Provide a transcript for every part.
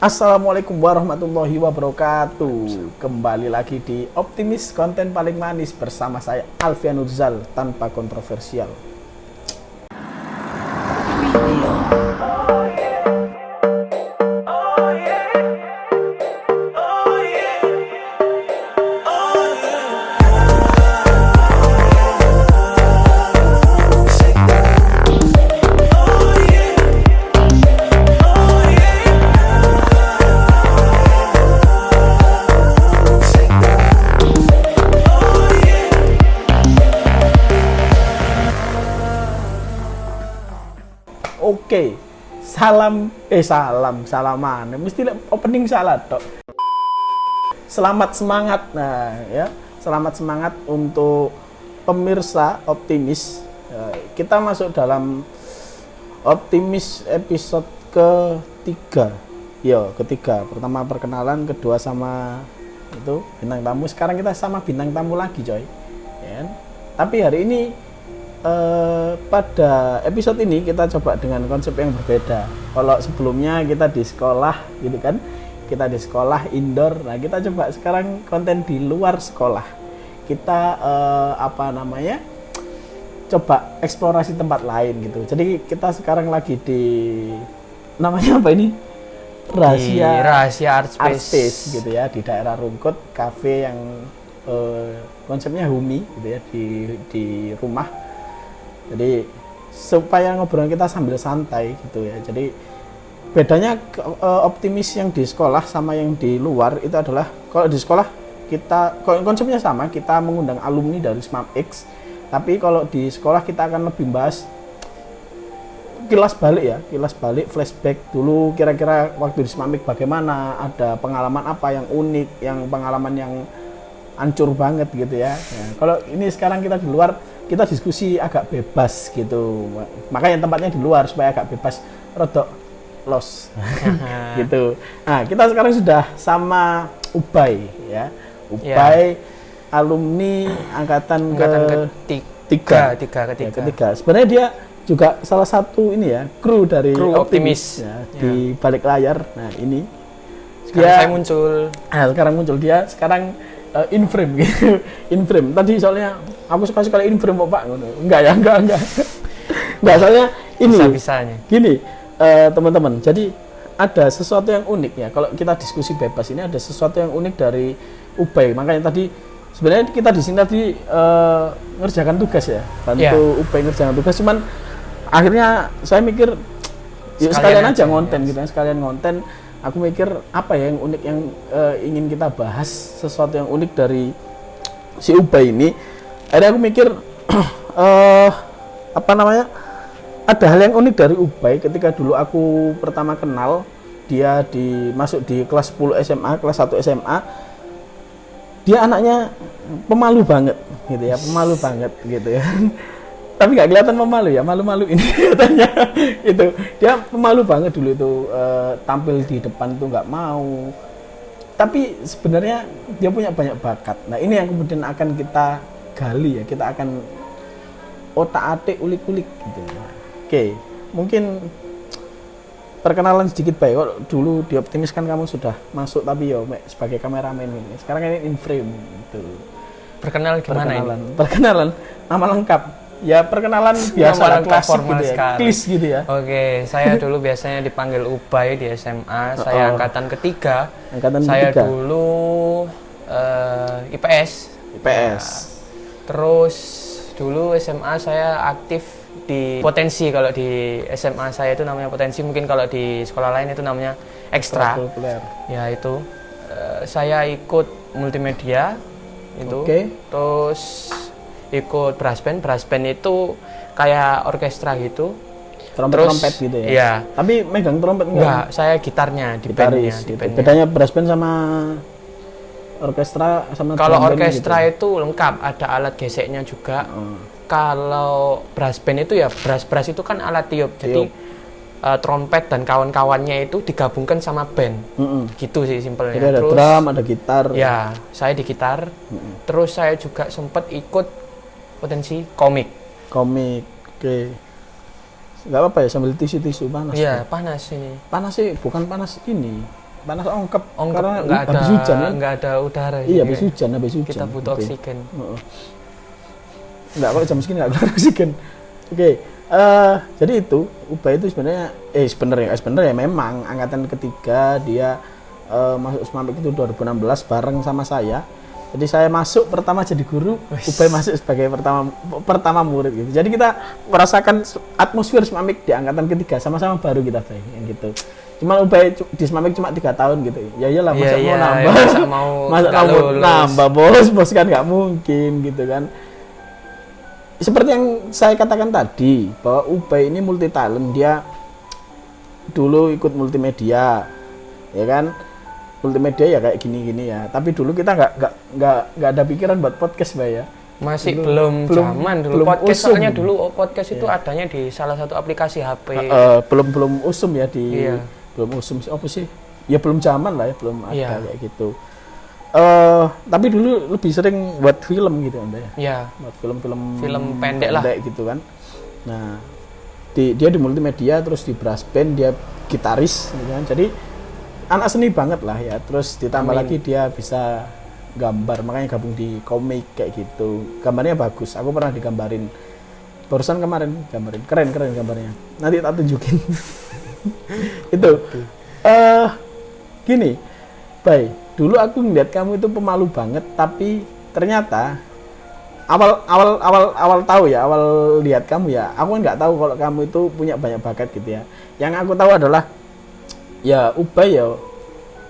Assalamualaikum warahmatullahi wabarakatuh. Kembali lagi di Optimis, konten paling manis bersama saya Alfian Nurzal, tanpa kontroversial. Oke, salaman. Mesti opening salah tok. Selamat semangat. Nah, ya. Selamat semangat untuk pemirsa Optimis. Kita masuk dalam Optimis episode ketiga. Ketiga. Pertama perkenalan, kedua sama itu bintang tamu. Sekarang kita sama bintang tamu lagi, coy. Ya. Tapi hari ini pada episode ini kita coba dengan konsep yang berbeda. Kalau sebelumnya kita di sekolah gitu kan, kita di sekolah indoor. Nah, kita coba sekarang konten di luar sekolah. Kita coba eksplorasi tempat lain gitu. Jadi kita sekarang lagi di namanya apa ini? Rahasia Art Space gitu ya, di daerah Rungkut, cafe yang konsepnya homey gitu ya, di rumah. Jadi supaya ngobrol kita sambil santai gitu ya. Jadi bedanya Optimis yang di sekolah sama yang di luar itu adalah, kalau di sekolah kita konsepnya sama, kita mengundang alumni dari SMAP-X. Tapi kalau di sekolah kita akan lebih bahas kilas balik, flashback dulu kira-kira waktu di SMAP-X bagaimana, ada pengalaman apa yang unik, yang pengalaman yang hancur banget gitu ya. Kalau ini sekarang kita di luar, kita diskusi agak bebas gitu, makanya tempatnya di luar supaya agak bebas, rodok los gitu. Nah, kita sekarang sudah sama Ubay ya, alumni angkatan ketiga. Sebenarnya dia juga salah satu ini ya, kru dari Optimis ya, di balik layar. Nah, ini sekarang muncul dia sekarang in frame gitu. In frame. Tadi soalnya aku suka sekali in frame Pak. Enggak. Enggak, soalnya ini bisa-bisanya. Gini, teman-teman. Jadi ada sesuatu yang unik ya. Kalau kita diskusi bebas ini ada sesuatu yang unik dari Ubay. Makanya tadi sebenarnya kita di sini tadi ngerjakan tugas ya. Bantu Ubay ngerjakan tugas, cuman akhirnya saya mikir sekalian aja ngonten gitu ya, sekalian ngonten. Aku mikir apa ya yang unik yang ingin kita bahas, sesuatu yang unik dari si Ubay ini. Akhirnya aku mikir ada hal yang unik dari Ubay ketika dulu aku pertama kenal dia masuk di kelas 10 SMA, kelas 1 SMA. Dia anaknya pemalu banget gitu ya, tapi nggak kelihatan pemalu ya, malu-malu ini katanya itu. Dia pemalu banget dulu itu, tampil di depan tuh nggak mau, tapi sebenarnya dia punya banyak bakat. Nah, ini yang kemudian akan kita gali ya, kita akan otak-atik, ulik-ulik gitu. Oke, mungkin perkenalan sedikit baik. Kok dulu di Optimis kan kamu sudah masuk, tapi sebagai kameramen ini, sekarang ini in frame gitu. Perkenalan nama lengkap. Ya, perkenalan biasa klasik gitu ya, gitu ya. Oke, saya dulu biasanya dipanggil Ubay di SMA. Saya angkatan ketiga. Saya dulu IPS. Ya. Terus dulu SMA saya aktif di potensi. Kalau di SMA saya itu namanya potensi, mungkin kalau di sekolah lain itu namanya ekstra. Ya, itu saya ikut multimedia itu. Terus ikut brass band itu kayak orkestra gitu. Trompet gitu ya? Iya. Tapi megang trompet enggak? Saya gitarnya di bandnya. Gitu. Bedanya brass band sama orkestra sama kalau orkestra gitu, itu lengkap, ada alat geseknya juga. Kalau brass band itu ya brass itu kan alat tiup. Jadi trompet dan kawan-kawannya itu digabungkan sama band. Gitu sih simpelnya. Jadi ada drum, ada gitar. Ya, saya di gitar. Terus saya juga sempat ikut potensi komik. Oke. Nggak apa-apa ya, sambil tisu panas. Iya, panas ini. Panas sih, bukan panas ini. panas ongkep. Ongkep, Karena nggak ada habis hujan kan. nggak ada udara. Iya, jadi habis hujan. kita butuh Gitu. oksigen. Heeh. Enggak, kalau jam segini enggak keluar oksigen. Oke. Jadi itu Ubay itu sebenarnya memang angkatan ketiga dia masuk Smapik itu 2016 bareng sama saya. Jadi saya masuk pertama jadi guru, Ubay masuk sebagai pertama murid gitu. Jadi kita merasakan atmosfer Smapik di angkatan ketiga sama-sama baru kita Bay yang gitu. Cuma Ubay di Smapik cuma 3 tahun gitu. Ya iyalah masa mau nambah. Masa mau nambah bos kan nggak mungkin gitu kan. Seperti yang saya katakan tadi bahwa Ubay ini multi talent, dia dulu ikut multimedia, ya kan, multimedia ya kayak gini-gini ya. Tapi dulu kita nggak ada pikiran buat podcast Bay ya. Masih belum zaman dulu podcast usum. Soalnya dulu podcast itu adanya di salah satu aplikasi HP. Belum usum ya belum usum apa sih? Ya belum zaman lah ya, belum ada kayak gitu. Tapi dulu lebih sering buat film gitu Anda ya. Iya. Buat film pendek lah gitu kan. Nah, dia di multimedia, terus di brass band dia gitaris gitu kan. Jadi anak seni banget lah ya. Terus ditambah lagi dia bisa gambar, makanya gabung di komik kayak gitu. Gambarnya bagus. Aku pernah digambarin barusan kemarin gambarin. Keren gambarnya. Nanti tak tunjukin. Itu. Gini, Bay. Dulu aku ngeliat kamu itu pemalu banget, tapi ternyata awal tahu ya, awal lihat kamu ya, aku kan nggak tahu kalau kamu itu punya banyak bakat gitu ya. Yang aku tahu adalah ya Ubay ya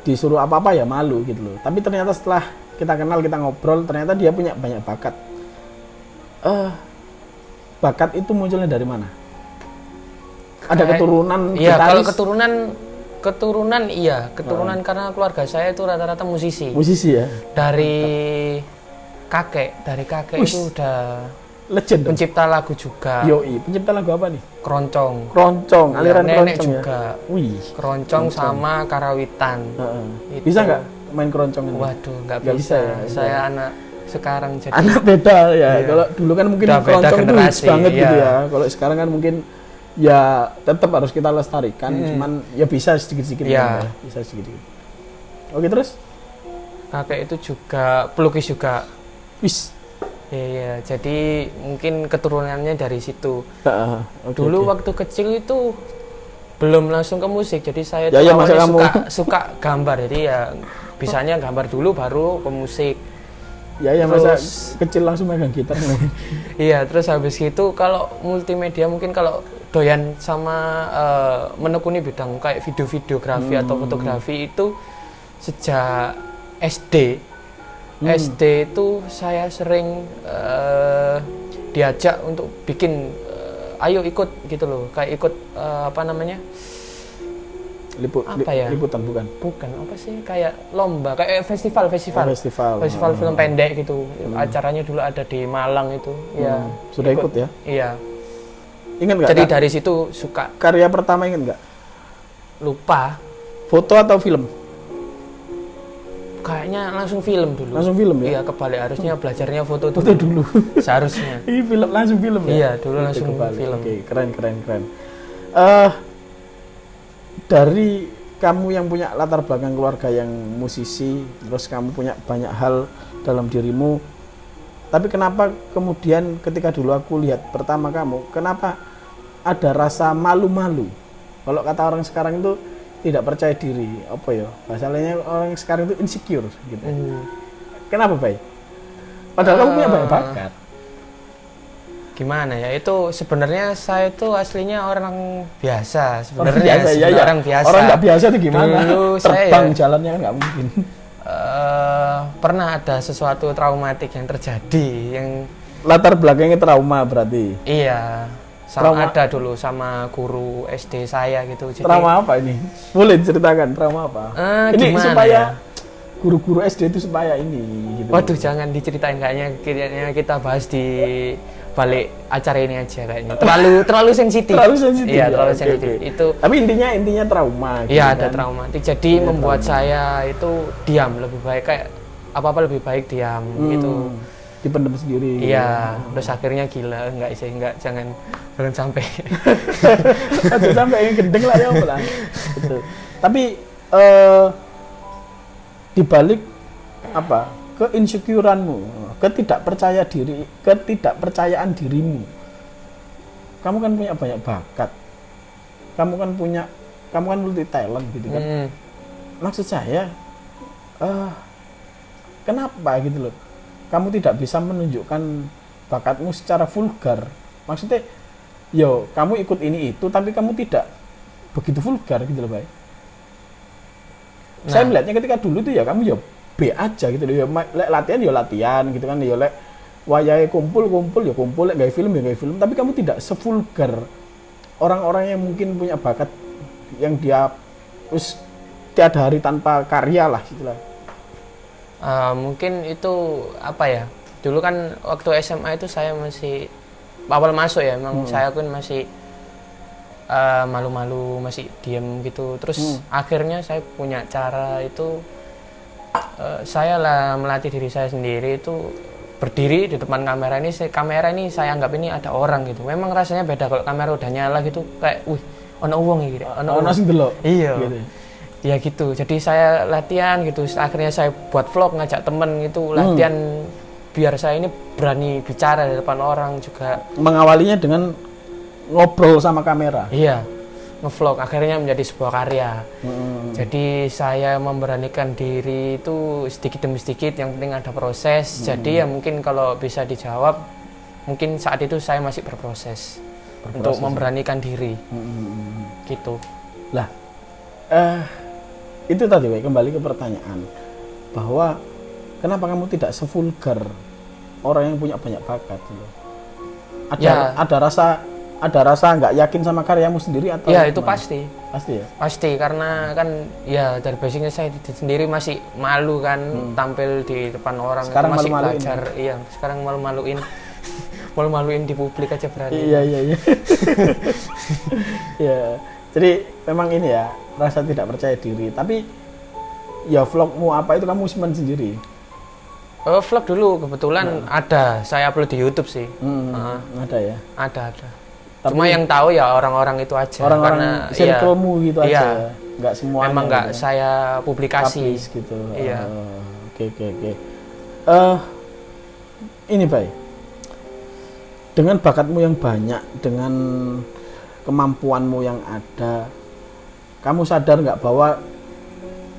disuruh apa-apa ya malu gitu loh. Tapi ternyata setelah kita kenal, kita ngobrol, ternyata dia punya banyak bakat. Bakat itu munculnya dari mana? Ada keturunan? Iya, kalau keturunan karena keluarga saya itu rata-rata musisi ya, dari kakek itu udah legend pencipta lagu juga. Pencipta lagu apa nih? Keroncong, aliran nenek keroncong juga ya? keroncong sama karawitan. Bisa nggak main keroncong ini? Waduh, nggak bisa ya. Saya anak sekarang jadi anak beda ya. Kalau dulu kan mungkin keroncong itu hits banget gitu ya. Kalau sekarang kan mungkin ya tetap harus kita lestarikan, cuman ya bisa sedikit-sedikit ya. Bisa sedikit-sedikit. Oke, terus? Kakek itu juga pelukis juga. Wis. Iya, jadi mungkin keturunannya dari situ. Dulu waktu kecil itu belum langsung ke musik, jadi saya awalnya suka gambar, jadi ya bisanya gambar dulu baru ke musik. Masa kecil langsung megang gitar. Iya, terus habis itu kalau multimedia mungkin kalau doyan sama menekuni bidang kayak videografi atau fotografi itu sejak SD. SD itu saya sering diajak untuk bikin ayo ikut gitu loh, kayak ikut liputan bukan apa sih, kayak lomba, kayak festival film pendek gitu. Acaranya dulu ada di Malang itu. Sudah ikut ya? Iya. Ingat nggak? Jadi dari situ suka. Karya pertama ingat nggak? Lupa. Foto atau film? Kayaknya langsung film dulu. Langsung film ya? Iya, kebalik, harusnya belajarnya foto dulu. Seharusnya. Ini langsung film ya? Iya, dulu langsung film. Oke, keren. Dari kamu yang punya latar belakang keluarga yang musisi, terus kamu punya banyak hal dalam dirimu, tapi kenapa kemudian ketika dulu aku lihat pertama kamu, kenapa ada rasa malu-malu? Kalau kata orang sekarang itu tidak percaya diri, apa ya? Bahasanya orang sekarang itu insecure gitu. Kenapa, Bay? Padahal kamu punya banyak bakat. Gimana ya, itu sebenarnya saya itu aslinya orang biasa sebenarnya. Orang biasa. Orang nggak biasa itu gimana? Dulu terbang jalannya kan nggak mungkin. Pernah ada sesuatu traumatik yang terjadi, yang latar belakangnya trauma berarti. Iya. Ada dulu sama guru SD saya gitu. Jadi, trauma apa ini? Boleh ceritakan trauma apa? Ini supaya guru-guru SD itu supaya ini gitu. Waduh, jangan diceritain, kayaknya kita bahas di balik acara ini aja kayaknya. Terlalu sensitif. Iya, terlalu sensitif. Okay. Itu. Tapi intinya trauma gitu. Iya, kan? ada traumatik. Jadi membuat saya itu diam, lebih baik kayak apa-apa lebih baik diam gitu. Dipendam sendiri. Iya, terus akhirnya gila, jangan sampai. Jangan sampai yang gendeng lah ya, Betul. Tapi dibalik apa keinsecureanmu, ketidakpercayaan dirimu, kamu kan punya banyak bakat, kamu kan multi talent gitu kan. Maksud saya kenapa gitu loh kamu tidak bisa menunjukkan bakatmu secara vulgar. Maksudnya yo kamu ikut ini itu tapi kamu tidak begitu vulgar gitu loh, Bay. Saya melihatnya ketika dulu itu ya kamu ya B aja gitu loh, ya latihan ya latihan gitu kan, ya lek wayahe kumpul ya kumpul, lek gawe film ya gawe film, tapi kamu tidak sevulgar orang-orang yang mungkin punya bakat yang dia terus tiada hari tanpa karya lah gitulah. Mungkin itu apa ya, dulu kan waktu SMA itu saya masih awal masuk ya, memang saya pun masih malu-malu, masih diem gitu. Terus akhirnya saya punya cara itu, saya lah melatih diri saya sendiri itu berdiri di depan kamera ini saya anggap ini ada orang gitu. Memang rasanya beda kalau kamera udah nyala gitu, kayak wih ono wong iki, ono sing delok. Iya. Gitu. Ya gitu, jadi saya latihan gitu, akhirnya saya buat vlog, ngajak temen gitu, latihan biar saya ini berani bicara di depan orang juga. Mengawalinya dengan ngobrol sama kamera. Iya, ngevlog, akhirnya menjadi sebuah karya. Jadi saya memberanikan diri itu sedikit demi sedikit, yang penting ada proses. Jadi ya mungkin kalau bisa dijawab, mungkin saat itu saya masih berproses untuk memberanikan diri. Gitu. Lah, itu tadi, kembali ke pertanyaan bahwa kenapa kamu tidak sevulgar orang yang punya banyak bakat gitu. Ada rasa nggak yakin sama karyamu sendiri atau ya itu pasti ya pasti, karena kan ya dari basicnya saya sendiri masih malu kan tampil di depan orang. Sekarang masih malu-maluin. belajar. Iya, sekarang malu-maluin malu-maluin di publik aja berani. Iya ya, jadi memang ini ya rasa tidak percaya diri. Tapi ya vlogmu apa itu kamu simpan sendiri? Vlog dulu kebetulan ada, saya upload di YouTube sih. Ada ya? Ada. Tapi cuma yang tahu ya orang-orang itu aja. Orang-orang circle-mu gitu aja ya? Nggak semuanya? Memang nggak gitu. saya publikasi. Publish gitu? Iya. Oke. Ini Bay, dengan bakatmu yang banyak, dengan kemampuanmu yang ada, kamu sadar nggak bahwa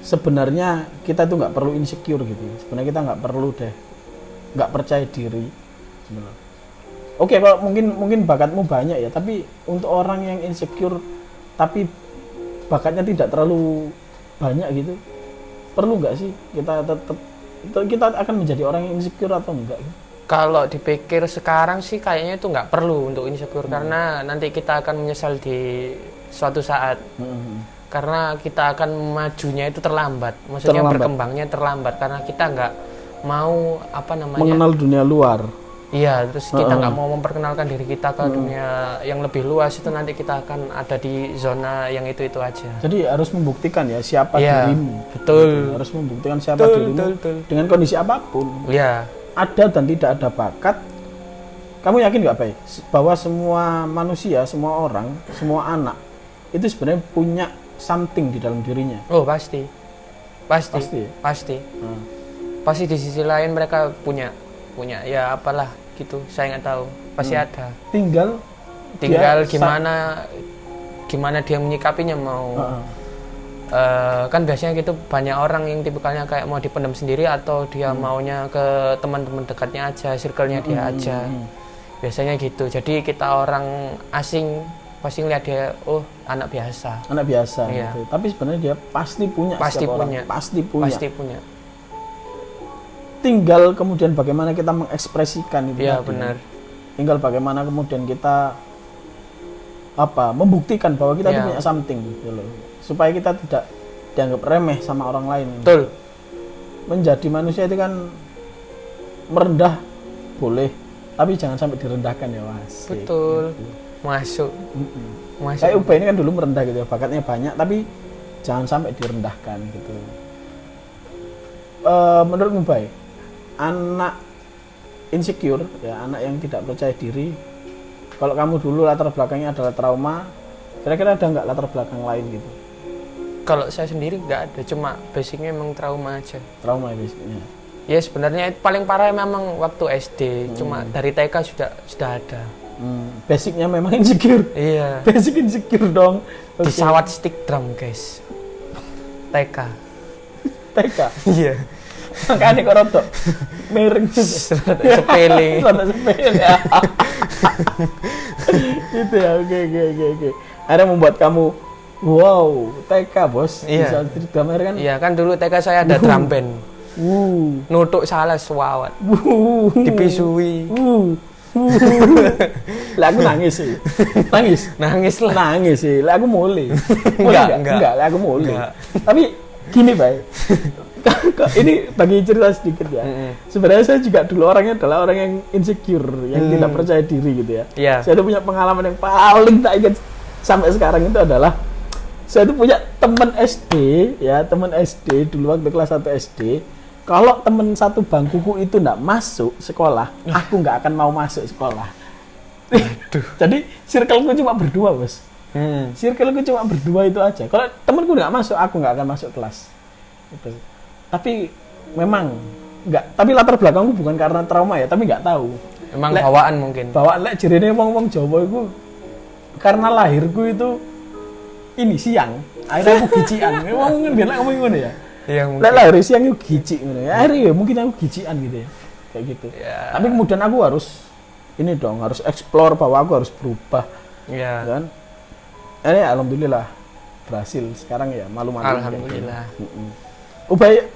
sebenarnya kita tuh nggak perlu insecure gitu? Sebenarnya kita nggak perlu nggak percaya diri sebenarnya. Oke, kalau mungkin bakatmu banyak ya, tapi untuk orang yang insecure tapi bakatnya tidak terlalu banyak gitu, perlu nggak sih kita akan menjadi orang yang insecure atau enggak? Kalau dipikir sekarang sih kayaknya itu nggak perlu untuk insecure, karena nanti kita akan menyesal di suatu saat. Karena kita akan majunya itu terlambat, maksudnya berkembangnya terlambat karena kita nggak mau mengenal dunia luar. Iya, terus kita nggak mau memperkenalkan diri kita ke dunia yang lebih luas, itu nanti kita akan ada di zona yang itu aja. Jadi harus membuktikan ya siapa dirimu. Betul. Harus membuktikan siapa dirimu dengan kondisi apapun. Iya. Ada dan tidak ada bakat. Kamu yakin nggak, Bay, bahwa semua manusia, semua orang, semua anak itu sebenarnya punya something di dalam dirinya? Oh pasti. Pasti di sisi lain mereka punya ya apalah gitu, saya nggak tahu, pasti ada. Tinggal gimana dia menyikapinya, mau kan biasanya gitu banyak orang yang tipikalnya kayak mau dipendam sendiri atau dia maunya ke teman-teman dekatnya aja, circle-nya dia aja. Biasanya gitu. Jadi kita orang asing pasti ngeliat dia, oh anak biasa. Iya. Gitu. Tapi sebenarnya dia pasti punya. Pasti punya. Tinggal kemudian bagaimana kita mengekspresikan itu. Iya, benar. Tinggal bagaimana kemudian kita membuktikan bahwa kita itu punya something gitu loh. Supaya kita tidak dianggap remeh sama orang lain. Betul. Menjadi manusia itu kan merendah boleh, tapi jangan sampai direndahkan ya, Mas. Betul. Gitu. Masuk. Kayak Ubay ini kan dulu merendah gitu ya, bakatnya banyak tapi jangan sampai direndahkan gitu. Menurut Ubay, anak insecure ya, anak yang tidak percaya diri, kalau kamu dulu latar belakangnya adalah trauma, kira-kira ada nggak latar belakang lain gitu? Kalau saya sendiri nggak ada, cuma basicnya emang trauma aja. Trauma basicnya. Ya sebenarnya paling parah memang waktu SD, cuma dari TK sudah ada. Basicnya memang insecure. Iya. Basic insecure dong. Di sawat stick drum guys. TK. TK. Iya. Makanya kok rotok miring sepele. Rada sepele ya. Gitu ya, oke. Akhirnya membuat kamu wow, TK bos. Iya. Bisa gambar kan? Iya kan dulu TK saya ada drum band. Nutuk salah sewawat. Dipisui. Lah aku nangis sih. Nangis lah. Nangis sih. Lah aku mulai. Enggak, lah aku mulai. Enggak. Tapi gini, Bay. Ini bagi cerita sedikit ya. Sebenarnya saya juga dulu orangnya adalah orang yang insecure, yang tidak percaya diri gitu ya. Iya. Saya tuh punya pengalaman yang paling tak ingat sampai sekarang itu adalah saya tuh punya teman SD ya, teman SD dulu waktu kelas 1 SD. Kalau teman satu bangkuku itu enggak masuk sekolah, aku nggak akan mau masuk sekolah. Jadi circleku cuma berdua, Bos. Circleku cuma berdua itu aja. Kalau temanku nggak masuk, aku nggak akan masuk kelas. Gitu. Tapi memang enggak, tapi latar belakangku bukan karena trauma ya, tapi nggak tahu. Emang bawaan mungkin. Bawaan lek jerene wong-wong Jawa iku karena lahirku itu ini siang. Akhirnya aku gician. Wong ngen lek ngomong ngono ya. Iya mungkin. Lek lahir siang itu gici ngono ya. Akhirnya ya mungkin aku gician gitu ya. Kayak gitu. Ya. Tapi kemudian aku harus ini dong, harus explore bahwa aku harus berubah. Iya. Kan? Alhamdulillah berhasil. Sekarang ya malu-malu. Alhamdulillah.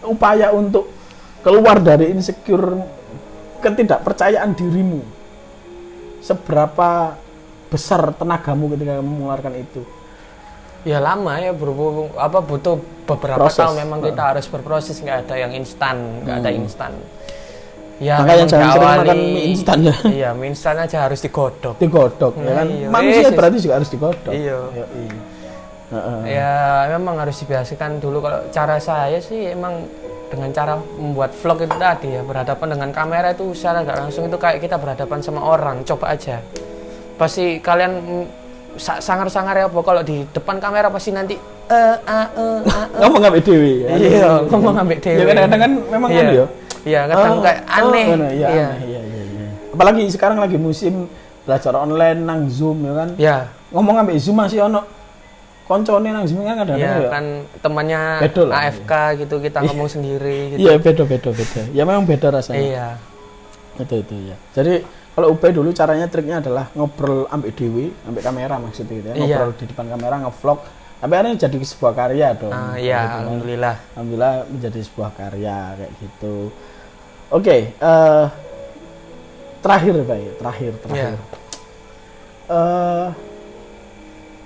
Upaya untuk keluar dari insecure, ketidakpercayaan dirimu, seberapa besar tenagamu ketika kamu mengeluarkan itu? Ya lama ya berhubung butuh beberapa Proses. tahun memang kita harus berproses, nggak ada yang instan, nggak ada instan. Ya Makanya memang jangan sering diawali- makan mie instan ya. Iya, mie instan aja harus digodok. Digodok ya kan? Iya. Manusia berarti juga harus digodok. Iya. Heeh. Ya memang harus dibiasakan dulu. Kalau cara saya sih emang dengan cara membuat vlog itu tadi ya, berhadapan dengan kamera itu secara nggak langsung itu kayak kita berhadapan sama orang. Coba aja, pasti kalian sangar-sangar ya, kalau di depan kamera pasti nanti ngomong ngambil dewi ya. iya, ngomong ngambil dewi. Ya kadang-kadang kan memang kan ya. Iya, kadang kayak aneh. Iya. Apalagi sekarang lagi musim belajar online nang Zoom ya kan. Ya. Ngomong ngambil Zoom masih ono koncone nang Zoom kan kadang-kadang Ya ya. kan temannya Bedo lah, AFK gitu, kita ngomong sendiri gitu. Iya, beda. Ya memang beda rasanya. Iya. Itu ya. Jadi kalau UP dulu caranya triknya adalah ngobrol ambek dewi, ambek kamera maksudnya gitu ya. Iya. Ngobrol di depan kamera, ngevlog. Tapi akhirnya jadi sebuah karya dong. Iya, Gitu kan. alhamdulillah. Alhamdulillah menjadi sebuah karya kayak gitu. Oke, terakhir Pak, terakhir. Iya.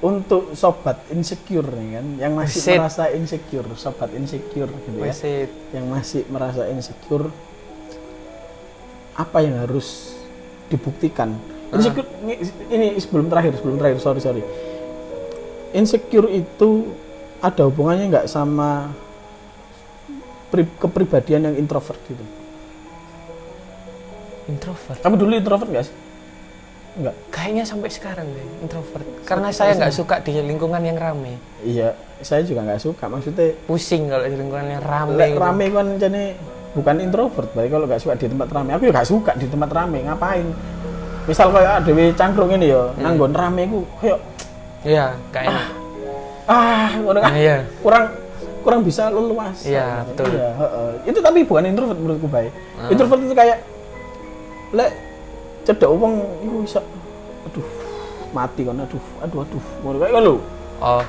Untuk sobat insecure nih kan, yang masih Wasit. merasa insecure, sobat insecure gitu ya. Wasit. Yang masih merasa insecure, apa yang harus dibuktikan? Insecure ini sebelum terakhir, sorry. Insecure itu ada hubungannya nggak sama kepribadian yang introvert gitu? Introvert. Kamu dulu introvert nggak sih? Enggak. Kayaknya sampai sekarang deh introvert. Karena saya nggak suka di lingkungan yang rame. Iya, saya juga nggak suka. Maksudnya Pusing kalau di lingkungan yang rame. lek gitu. rame kan jadi bukan introvert, berarti kalau nggak suka di tempat rame. Aku juga nggak suka di tempat rame. Ngapain? Misal kayak dewe cangkrung ini ya, nanggon rame ku kayak Iya, nggak enak. ngono kan. Iya. Kurang bisa leluasa. Iya, betul. Iya, heeh. Itu tapi bukan introvert menurutku, Bay. Introvert itu kayak lek cedek wong iku iso mati kan, aduh ngono kayak lho. Oh.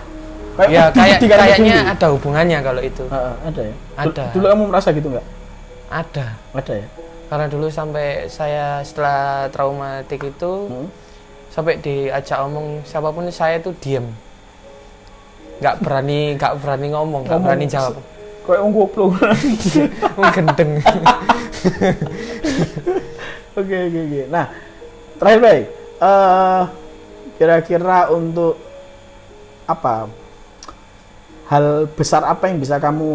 Kayak Ya wedi kan kayaknya dulu. ada hubungannya kalau itu. Ada ya? Ada. Dulu kamu merasa gitu nggak? Ada. Ada ya? Karena dulu sampai saya setelah traumatik itu sampai diajak omong siapapun saya tuh diem. Nggak berani ngomong, nggak berani jawab. Kayak wong goblok. Gendeng. Oke. Nah, terakhir Bay, kira-kira untuk apa? Hal besar apa yang bisa kamu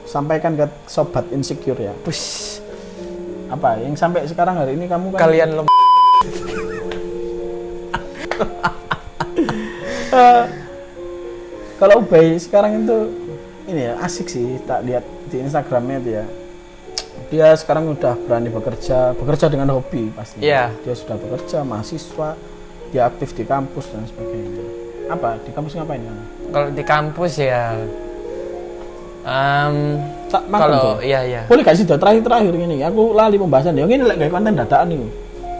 sampaikan ke sobat insecure ya? Push. Apa yang sampai sekarang hari ini kamu kan Kalian Kalau Ubay sekarang itu ini ya asik sih, tak lihat di Instagramnya itu ya. Dia sekarang udah berani bekerja dengan hobi pasti. Iya. Dia sudah bekerja, mahasiswa, dia aktif di kampus dan sebagainya. Apa di kampus ngapain kamu? Kalau di kampus ya, Tak makan kalau tuh. iya. Boleh gak sih do terakhir ini? Aku lali pembahasan dia. Ini lagi konten dadakan nih.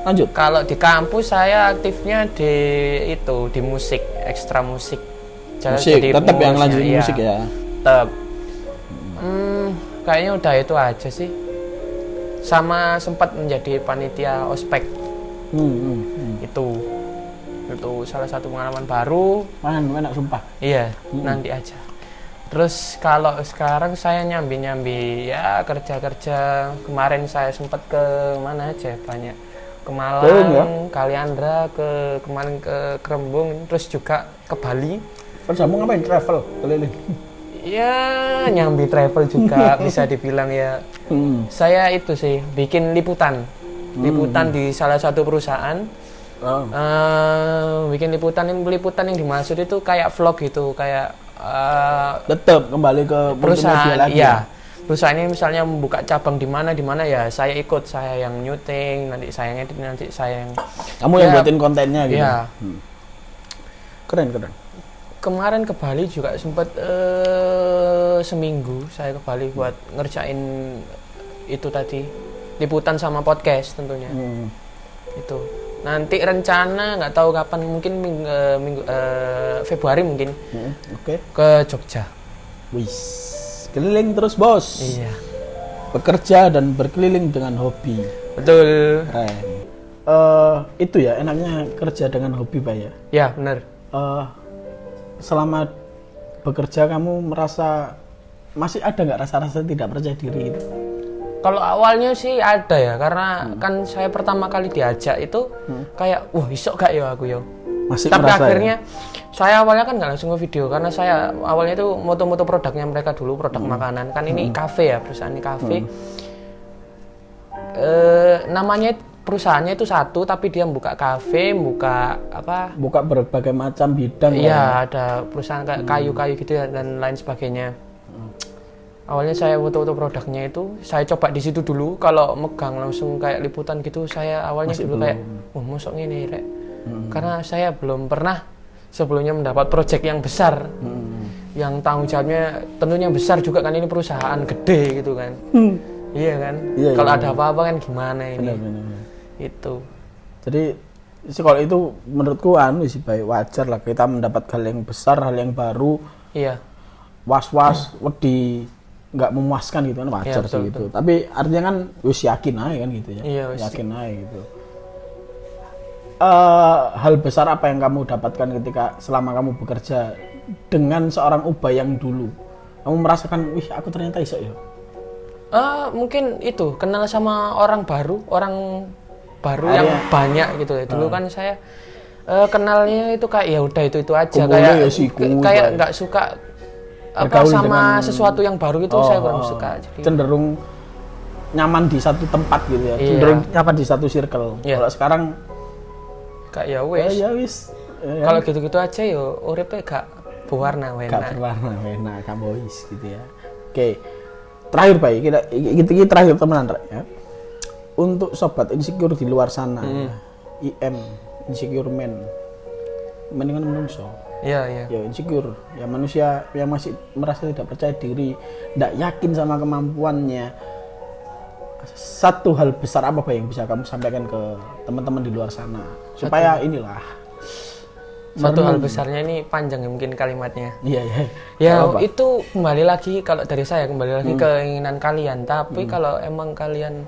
Lanjut. Kalau di kampus saya aktifnya di itu di musik, ekstra musik. Musik, tetap yang lanjut iya, musik ya. Tetap. Kayaknya udah itu aja sih. Sama sempat menjadi panitia ospek. Itu salah satu pengalaman baru. Enak sumpah. Iya, nanti aja. Terus kalau sekarang saya nyambi ya kerja. Kemarin saya sempat ke mana aja banyak. Ke Malang, Kaliandra, kemarin ke Kerembung, terus juga ke Bali. Kamu ngapain travel keliling? Ya nyambi travel juga bisa dibilang ya. Saya itu sih bikin liputan di salah satu perusahaan. Bikin liputan yang dimaksud itu kayak vlog gitu, kayak tetap kembali ke perusahaan lagi. Iya. Perusahaan ini misalnya membuka cabang di mana ya saya ikut, saya yang nyuting, nanti saya ngedit, nanti saya yang kamu yang buatin kontennya gitu. Iya. Keren. Kemarin ke Bali juga sempat seminggu saya ke Bali buat ngerjain itu tadi, liputan sama podcast tentunya. Itu nanti rencana nggak tahu kapan, mungkin Februari mungkin. Oke. Ke Jogja. Wis, keliling terus bos. Iya. Bekerja dan berkeliling dengan hobi. Betul. Keren. Itu ya enaknya kerja dengan hobi Pak ya. Ya benar. Selama bekerja kamu merasa masih ada nggak rasa-rasa tidak percaya diri itu? Kalau awalnya sih ada ya, karena kan saya pertama kali diajak itu kayak wah isok gak ya aku ya. Masih tapi merasa akhirnya saya awalnya kan nggak langsung ke video, karena saya awalnya itu moto-moto produknya mereka dulu, produk makanan kan. Ini kafe ya, perusahaan ini kafe. Namanya perusahaannya itu satu, tapi dia buka kafe, buka berbagai macam bidang. Iya, ada perusahaan kayak kayu-kayu gitu ya, dan lain sebagainya. Awalnya saya foto-foto produknya itu saya coba di situ dulu. Kalau megang langsung kayak liputan gitu, saya awalnya masih dulu belum. kayak mosok ngene rek. Karena saya belum pernah sebelumnya mendapat proyek yang besar, yang tanggung jawabnya tentunya besar juga kan, ini perusahaan gede gitu kan. Iya kan. Iya, kalau iya. ada apa-apa kan gimana ini. Benar. Itu. Jadi kalau itu menurutku sih baik, wajar lah kita mendapat hal yang besar, hal yang baru. Iya. Was-was, wedi, nggak memuaskan gitu kan, wajar Iya, betul, sih gitu. Tapi artinya kan wis yakin aja kan gitu ya. Iya, wis. Yakin aja gitu. Hal besar apa yang kamu dapatkan ketika selama kamu bekerja dengan seorang Ubay yang dulu? Kamu merasakan, wih aku ternyata iso ya. Mungkin itu kenal sama orang baru yang banyak gitu ya. Dulu kan saya kenalnya itu kayak ya udah itu aja, kayak nggak suka sama sesuatu yang baru itu. Saya kurang suka. Jadi cenderung nyaman di satu tempat gitu ya. Cenderung nyaman di satu circle. Iya. Kalau sekarang kayak ya wes. Ya wis. Kalau gitu-gitu aja yo uripe gak berwarna enak. Gak berwarna enak kamu wis gitu ya. Oke. Terakhir Pak, kita terakhir temenan ya. Untuk sobat insecure di luar sana, IM, insecure man, mendingan menungso. Iya. Ya insecure, ya manusia yang masih merasa tidak percaya diri, tidak yakin sama kemampuannya. Satu hal besar apa Pak yang bisa kamu sampaikan ke teman-teman di luar sana supaya satu hal besarnya ini panjang ya mungkin kalimatnya. Iya. Ya itu kembali lagi, kalau dari saya kembali lagi keinginan kalian. Tapi kalau emang kalian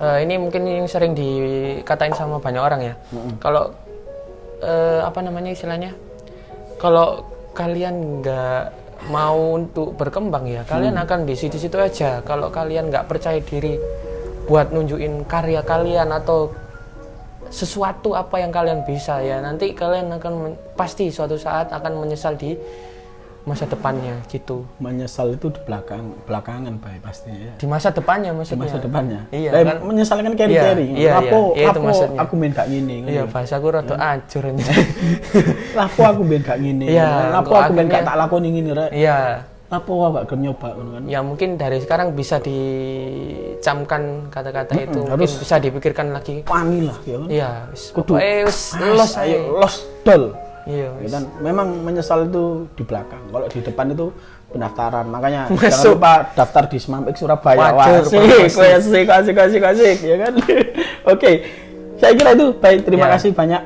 ini mungkin yang sering dikatain sama banyak orang ya. Kalau istilahnya, kalau kalian nggak mau untuk berkembang ya kalian akan di situ-situ aja. Kalau kalian nggak percaya diri buat nunjukin karya kalian atau sesuatu apa yang kalian bisa, ya nanti kalian akan pasti suatu saat akan menyesal di masa depannya gitu. Menyesal itu di belakangan Pak pastinya ya. Di masa depannya Di maksudnya. masa depannya. Iya, Lah, kan? menyesal kan carry-carry. Iya, itu Lapo maksudnya. aku main gak ngene. Iya, bahasaku rada ajur aja. Lapo aku main gak ngene. Iya, Lapo kok aku main gak akhirnya- tak lakoni ngene rek. Iya. Lapo aku gak gelem nyoba ngono kan. Ya mungkin dari sekarang bisa dicamkan kata-kata itu, mungkin harus- bisa dipikirkan lagi. Wani lah ya kan. Iya, Kudu. wis los aja. los dol. Iya, Ya wis. kan memang menyesal itu di belakang. Kalau di depan itu pendaftaran. Makanya Masuk. jangan lupa daftar di Semampik Surabaya. Wajar, asik ya kan. Oke. Saya kira itu baik. Terima Ya. kasih banyak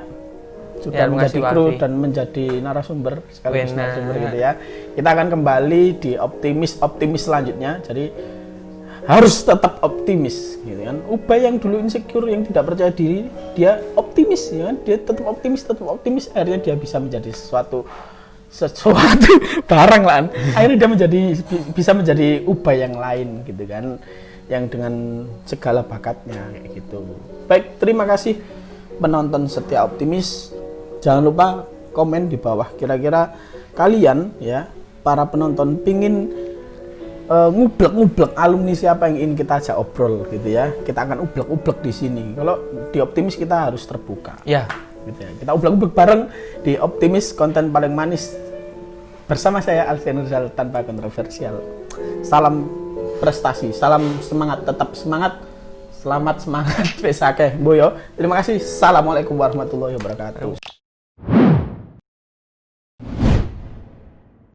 sudah Ya, terima menjadi kasih, kru Pak dan menjadi narasumber sekaligus Benar. narasumber gitu ya. Kita akan kembali di optimis selanjutnya. Jadi harus tetap optimis gitu kan. Ubay yang dulu insecure, yang tidak percaya diri, dia optimis ya kan. Dia tetap optimis, akhirnya dia bisa menjadi sesuatu barang lah. Akhirnya dia bisa menjadi Ubay yang lain gitu kan. Yang dengan segala bakatnya kayak gitu. Baik, terima kasih penonton setia optimis. Jangan lupa komen di bawah kira-kira kalian ya para penonton pingin ngublek alumni siapa yang ingin kita ajak obrol gitu ya. Kita akan ublek di sini. Kalau di optimis kita harus terbuka. Ya. Gitu ya. Kita ublek bareng di optimis, konten paling manis. Bersama saya Alfian Rizal tanpa kontroversial. Salam prestasi, salam semangat, tetap semangat. Selamat semangat besake, Boyo. Terima kasih. Assalamualaikum warahmatullahi wabarakatuh.